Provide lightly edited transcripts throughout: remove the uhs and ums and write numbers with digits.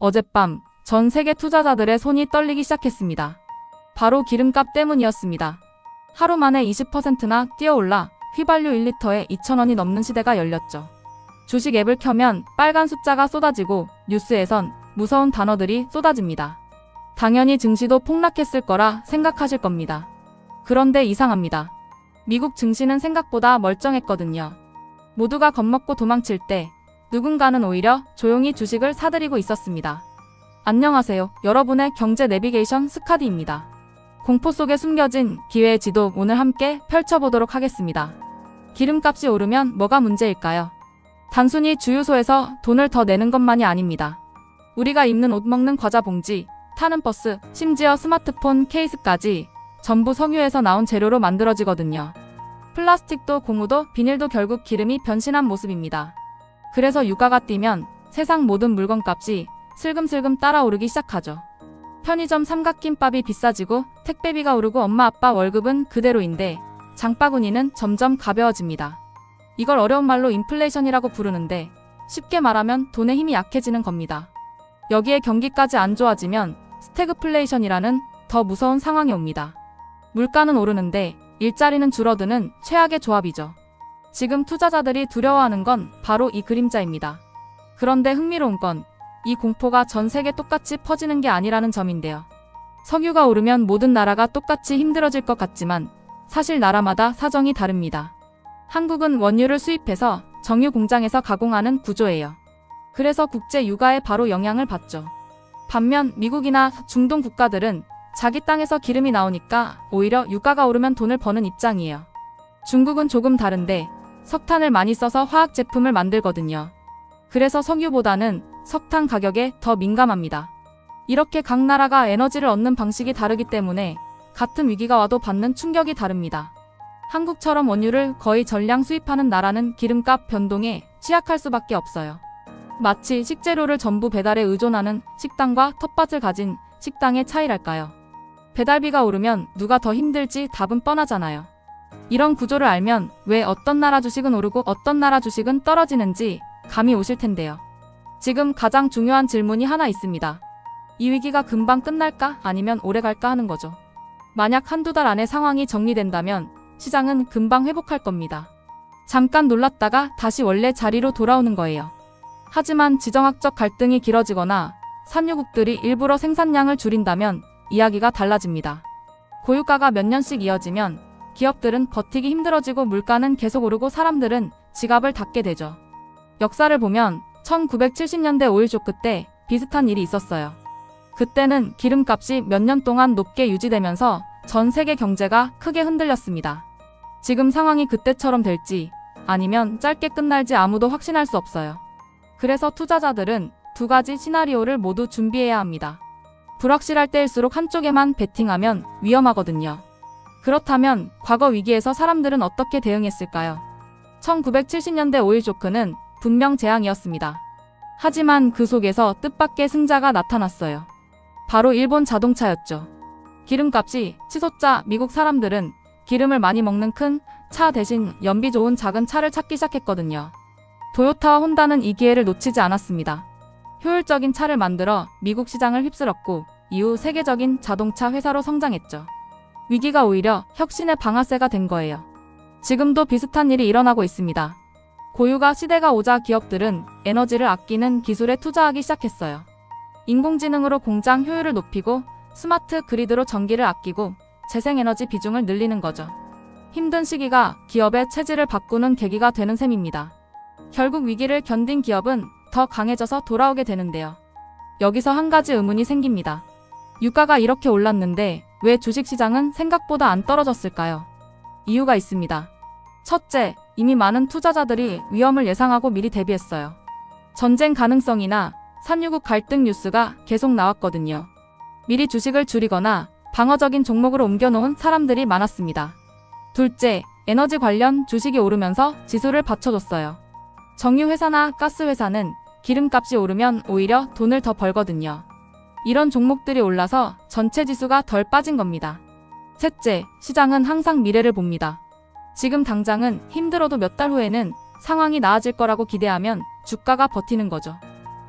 어젯밤 전 세계 투자자들의 손이 떨리기 시작했습니다. 바로 기름값 때문이었습니다. 하루 만에 20%나 뛰어올라 휘발유 1리터에 2,000원이 넘는 시대가 열렸죠. 주식 앱을 켜면 빨간 숫자가 쏟아지고 뉴스에선 무서운 단어들이 쏟아집니다. 당연히 증시도 폭락했을 거라 생각하실 겁니다. 그런데 이상합니다. 미국 증시는 생각보다 멀쩡했거든요. 모두가 겁먹고 도망칠 때 누군가는 오히려 조용히 주식을 사들이고 있었습니다. 안녕하세요. 여러분의 경제 내비게이션 스카디입니다. 공포 속에 숨겨진 기회의 지도 오늘 함께 펼쳐보도록 하겠습니다. 기름값이 오르면 뭐가 문제일까요? 단순히 주유소에서 돈을 더 내는 것만이 아닙니다. 우리가 입는 옷, 먹는 과자 봉지, 타는 버스, 심지어 스마트폰 케이스까지 전부 석유에서 나온 재료로 만들어지거든요. 플라스틱도 고무도 비닐도 결국 기름이 변신한 모습입니다. 그래서 유가가 뛰면 세상 모든 물건값이 슬금슬금 따라오르기 시작하죠. 편의점 삼각김밥이 비싸지고 택배비가 오르고 엄마 아빠 월급은 그대로인데 장바구니는 점점 가벼워집니다. 이걸 어려운 말로 인플레이션이라고 부르는데 쉽게 말하면 돈의 힘이 약해지는 겁니다. 여기에 경기까지 안 좋아지면 스태그플레이션이라는 더 무서운 상황이 옵니다. 물가는 오르는데 일자리는 줄어드는 최악의 조합이죠. 지금 투자자들이 두려워하는 건 바로 이 그림자입니다. 그런데 흥미로운 건 이 공포가 전 세계 똑같이 퍼지는 게 아니라는 점인데요. 석유가 오르면 모든 나라가 똑같이 힘들어질 것 같지만 사실 나라마다 사정이 다릅니다. 한국은 원유를 수입해서 정유 공장에서 가공하는 구조예요. 그래서 국제 유가에 바로 영향을 받죠. 반면 미국이나 중동 국가들은 자기 땅에서 기름이 나오니까 오히려 유가가 오르면 돈을 버는 입장이에요. 중국은 조금 다른데 석탄을 많이 써서 화학 제품을 만들거든요. 그래서 석유보다는 석탄 가격에 더 민감합니다. 이렇게 각 나라가 에너지를 얻는 방식이 다르기 때문에 같은 위기가 와도 받는 충격이 다릅니다. 한국처럼 원유를 거의 전량 수입하는 나라는 기름값 변동에 취약할 수밖에 없어요. 마치 식재료를 전부 배달에 의존하는 식당과 텃밭을 가진 식당의 차이랄까요. 배달비가 오르면 누가 더 힘들지 답은 뻔하잖아요. 이런 구조를 알면 왜 어떤 나라 주식은 오르고 어떤 나라 주식은 떨어지는지 감이 오실 텐데요. 지금 가장 중요한 질문이 하나 있습니다. 이 위기가 금방 끝날까 아니면 오래 갈까 하는 거죠. 만약 한두 달 안에 상황이 정리된다면 시장은 금방 회복할 겁니다. 잠깐 놀랐다가 다시 원래 자리로 돌아오는 거예요. 하지만 지정학적 갈등이 길어지거나 산유국들이 일부러 생산량을 줄인다면 이야기가 달라집니다. 고유가가 몇 년씩 이어지면 기업들은 버티기 힘들어지고 물가는 계속 오르고 사람들은 지갑을 닫게 되죠. 역사를 보면 1970년대 오일 쇼크 때 비슷한 일이 있었어요. 그때는 기름값이 몇 년 동안 높게 유지되면서 전 세계 경제가 크게 흔들렸습니다. 지금 상황이 그때처럼 될지 아니면 짧게 끝날지 아무도 확신할 수 없어요. 그래서 투자자들은 두 가지 시나리오를 모두 준비해야 합니다. 불확실할 때일수록 한쪽에만 베팅하면 위험하거든요. 그렇다면 과거 위기에서 사람들은 어떻게 대응했을까요? 1970년대 오일 쇼크는 분명 재앙이었습니다. 하지만 그 속에서 뜻밖의 승자가 나타났어요. 바로 일본 자동차였죠. 기름값이 치솟자 미국 사람들은 기름을 많이 먹는 큰 차 대신 연비 좋은 작은 차를 찾기 시작했거든요. 도요타와 혼다는 이 기회를 놓치지 않았습니다. 효율적인 차를 만들어 미국 시장을 휩쓸었고 이후 세계적인 자동차 회사로 성장했죠. 위기가 오히려 혁신의 방아쇠가 된 거예요. 지금도 비슷한 일이 일어나고 있습니다. 고유가 시대가 오자 기업들은 에너지를 아끼는 기술에 투자하기 시작했어요. 인공지능으로 공장 효율을 높이고 스마트 그리드로 전기를 아끼고 재생에너지 비중을 늘리는 거죠. 힘든 시기가 기업의 체질을 바꾸는 계기가 되는 셈입니다. 결국 위기를 견딘 기업은 더 강해져서 돌아오게 되는데요. 여기서 한 가지 의문이 생깁니다. 유가가 이렇게 올랐는데 왜 주식시장은 생각보다 안 떨어졌을까요? 이유가 있습니다. 첫째, 이미 많은 투자자들이 위험을 예상하고 미리 대비했어요. 전쟁 가능성이나 산유국 갈등 뉴스가 계속 나왔거든요. 미리 주식을 줄이거나 방어적인 종목으로 옮겨놓은 사람들이 많았습니다. 둘째, 에너지 관련 주식이 오르면서 지수를 받쳐줬어요. 정유회사나 가스회사는 기름값이 오르면 오히려 돈을 더 벌거든요. 이런 종목들이 올라서 전체 지수가 덜 빠진 겁니다. 셋째, 시장은 항상 미래를 봅니다. 지금 당장은 힘들어도 몇 달 후에는 상황이 나아질 거라고 기대하면 주가가 버티는 거죠.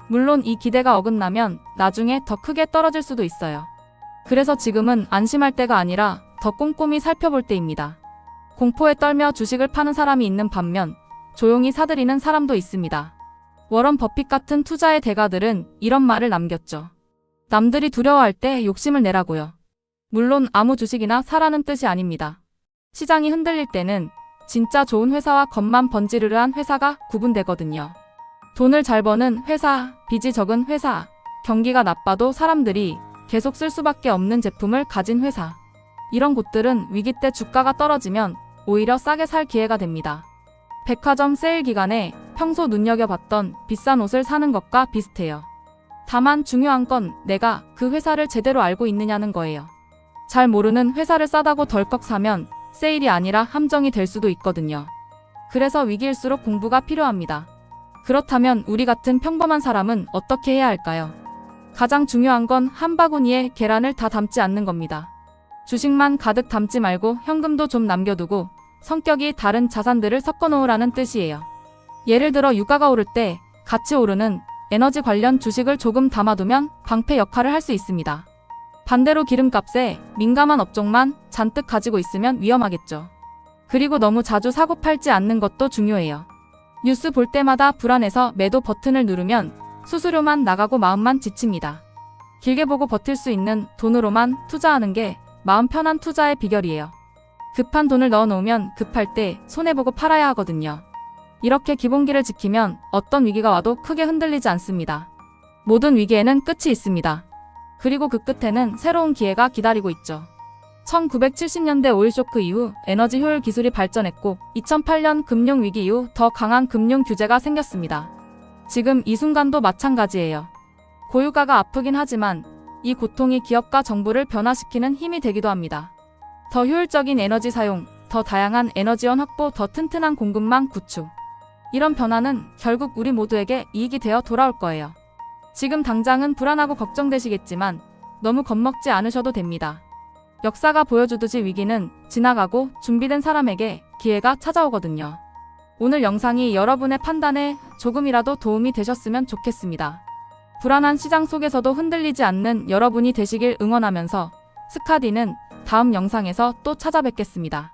물론 이 기대가 어긋나면 나중에 더 크게 떨어질 수도 있어요. 그래서 지금은 안심할 때가 아니라 더 꼼꼼히 살펴볼 때입니다. 공포에 떨며 주식을 파는 사람이 있는 반면 조용히 사들이는 사람도 있습니다. 워런 버핏 같은 투자의 대가들은 이런 말을 남겼죠. 남들이 두려워할 때 욕심을 내라고요. 물론 아무 주식이나 사라는 뜻이 아닙니다. 시장이 흔들릴 때는 진짜 좋은 회사와 겉만 번지르르한 회사가 구분되거든요. 돈을 잘 버는 회사, 빚이 적은 회사, 경기가 나빠도 사람들이 계속 쓸 수밖에 없는 제품을 가진 회사. 이런 곳들은 위기 때 주가가 떨어지면 오히려 싸게 살 기회가 됩니다. 백화점 세일 기간에 평소 눈여겨봤던 비싼 옷을 사는 것과 비슷해요. 다만 중요한 건 내가 그 회사를 제대로 알고 있느냐는 거예요. 잘 모르는 회사를 싸다고 덜컥 사면 세일이 아니라 함정이 될 수도 있거든요. 그래서 위기일수록 공부가 필요합니다. 그렇다면 우리 같은 평범한 사람은 어떻게 해야 할까요? 가장 중요한 건 한 바구니에 계란을 다 담지 않는 겁니다. 주식만 가득 담지 말고 현금도 좀 남겨두고 성격이 다른 자산들을 섞어 놓으라는 뜻이에요. 예를 들어 유가가 오를 때 같이 오르는 에너지 관련 주식을 조금 담아두면 방패 역할을 할 수 있습니다. 반대로 기름값에 민감한 업종만 잔뜩 가지고 있으면 위험하겠죠. 그리고 너무 자주 사고 팔지 않는 것도 중요해요. 뉴스 볼 때마다 불안해서 매도 버튼을 누르면 수수료만 나가고 마음만 지칩니다. 길게 보고 버틸 수 있는 돈으로만 투자하는 게 마음 편한 투자의 비결이에요. 급한 돈을 넣어놓으면 급할 때 손해보고 팔아야 하거든요. 이렇게 기본기를 지키면 어떤 위기가 와도 크게 흔들리지 않습니다. 모든 위기에는 끝이 있습니다. 그리고 그 끝에는 새로운 기회가 기다리고 있죠. 1970년대 오일 쇼크 이후 에너지 효율 기술이 발전했고 2008년 금융위기 이후 더 강한 금융 규제가 생겼습니다. 지금 이 순간도 마찬가지예요. 고유가가 아프긴 하지만 이 고통이 기업과 정부를 변화시키는 힘이 되기도 합니다. 더 효율적인 에너지 사용, 더 다양한 에너지원 확보, 더 튼튼한 공급망 구축. 이런 변화는 결국 우리 모두에게 이익이 되어 돌아올 거예요. 지금 당장은 불안하고 걱정되시겠지만 너무 겁먹지 않으셔도 됩니다. 역사가 보여주듯이 위기는 지나가고 준비된 사람에게 기회가 찾아오거든요. 오늘 영상이 여러분의 판단에 조금이라도 도움이 되셨으면 좋겠습니다. 불안한 시장 속에서도 흔들리지 않는 여러분이 되시길 응원하면서 스카디는 다음 영상에서 또 찾아뵙겠습니다.